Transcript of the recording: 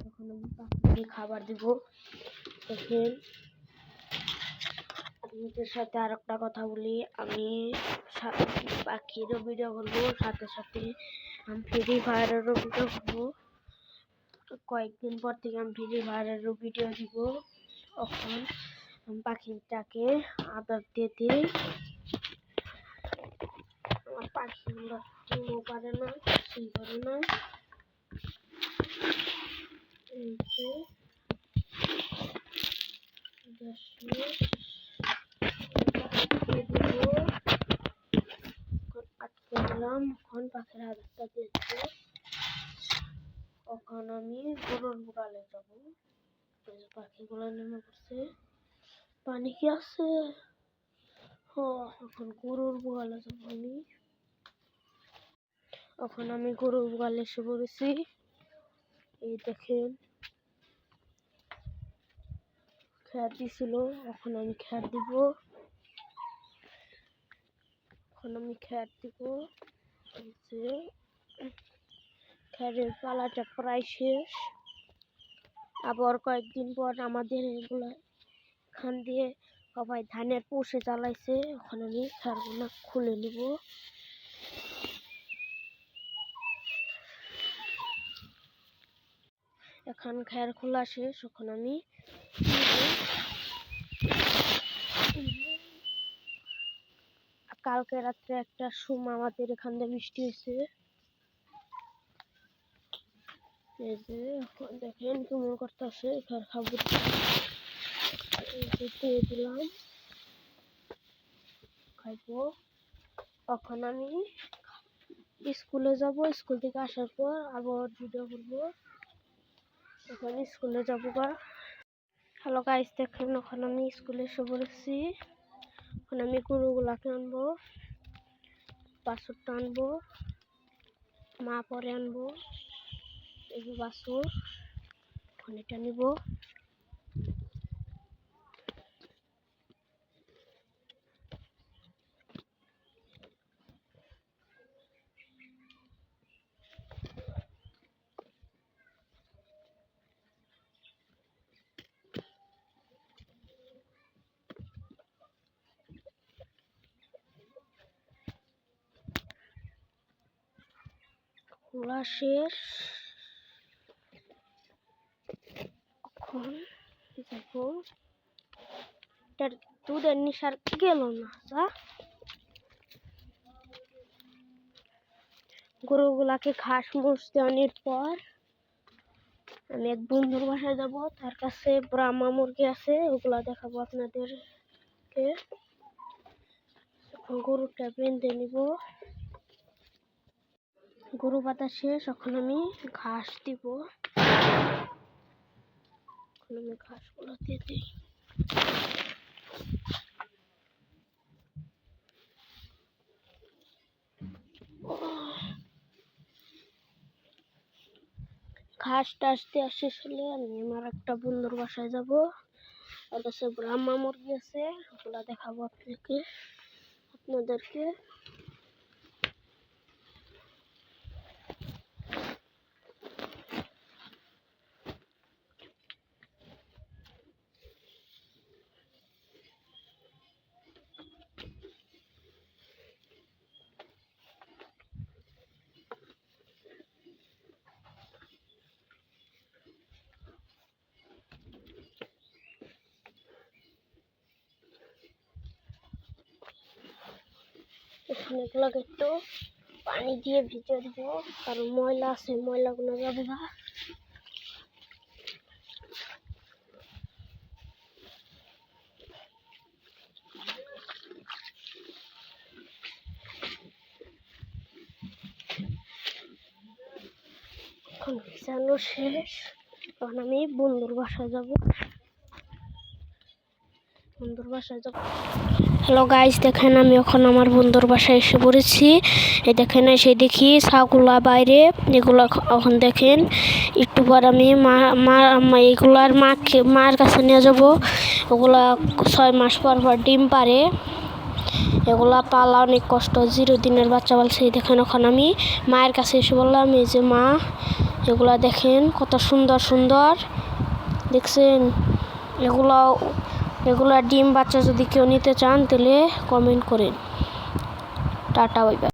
তখন আমি পাখিকে খাবার দিব। দেখেন আপনাদের সাথে আর একটা কথা বলি, আমি পাখিরও ভিডিও করবো, সাথে সাথে আমি ফ্রি ফায়ারেরও ভিডিও করবো। কয়েকদিন পর থেকে আমি ফ্রি ফায়ারেরও ভিডিও দিব। তখন আমি পাখিটাকে আদর দিয়ে দিই। আমার পাখিগুলো কেউ পারে না, কিছুই করে না। আটকে দিলাম, এখন পাখির আদরটা দিয়েছি। এখন আমি গরুর গোয়ালে যাব। পাখিগুলো নেমে পড়ছে, পানি কি আছে? এখন গরুর গোয়ালে যাব আমি। এখন আমি গরুর গোয়ালে এসে পড়েছি। এই দেখেন খ্যার দিছিল, এখন আমি খ্যার দিব। খ্যারের পালাটা প্রায় শেষ। আবার কয়েকদিন পর আমাদের এগুলা এখান দিয়ে সবাই ধানের পোষে চালাইছে। এখন আমি খ্যারগুলো খুলে নিব। এখন খ্যার খোলা শেষ, এখন আমি কালকে রাত্রে একটা সময় আমাদের এখান দিয়ে বৃষ্টি হয়েছে। এই যে এখন দেখেন কেমন করতেছে, খ্যার খাবো দিয়ে দিলাম, খাইবো। এখন আমি স্কুলে যাব, স্কুল থেকে আসার পর আবার ভিডিও করবো। এখন স্কুলে যাবো গা। হ্যালো গাইস, দেখেন এখন আমি স্কুলে এসে পড়েছি। এখন আমি গরুগুলাকে আনবো, বাছুরটা আনবো, মা পরে আনবো। এই যে বাছুর, এখন এটা নিব। খোলা শেষ, এখন দেখো এটার দুধের নিশার গেল না। গরুগুলাকে ঘাস মুছ দেওয়ানোর পর আমি এক বন্ধুর বাসায় যাব, তার কাছে ব্রাহ্মা মুরগি আছে, ওগুলা দেখাবো আপনাদেরকে। এখন গরুটা বেঁধে নিব। গরু বাঁধা শেষ, এখন আমি ঘাস দিব। এখন আমি ঘাসগুলো দিয়ে দিই। ঘাস টাস দেওয়া শেষ হলে আমি আমার একটা বন্ধুর বাসায় যাব, ওর কাছে ব্রাহ্মা মুরগি আছে, ওগুলা দেখাবো আপনাদেরকে। এখানে এগুলোকে একটু পানি দিয়ে ভিজে দিব, কারণ ময়লা আছে, ময়লাগুলো যাবে না। এখন ভিজানো শেষ, তখন আমি বন্ধুর বাসায় যাব। হ্যালো গাইস, দেখেন আমি এখন আমার বন্ধুর বাসায় এসে পড়েছি। এই দেখেন এসে দেখি ছাগুলা বাইরে, এগুলো এখন দেখেন একটু পর আমি এগুলার মার কাছে নিয়ে যাব। ওগুলা 6 মাস পর পর ডিম পারে, এগুলা পালা অনেক কষ্ট, 0 দিনের বাচ্চা পালছে। দেখেন এখন আমি মায়ের কাছে এসে বললাম, এই যে মা, এগুলা দেখেন কত সুন্দর সুন্দর, দেখছেন? এগুলা ডিম বাচ্চা যদি কেউ নিতে চান তাহলে কমেন্ট করেন। Tata, bye bye.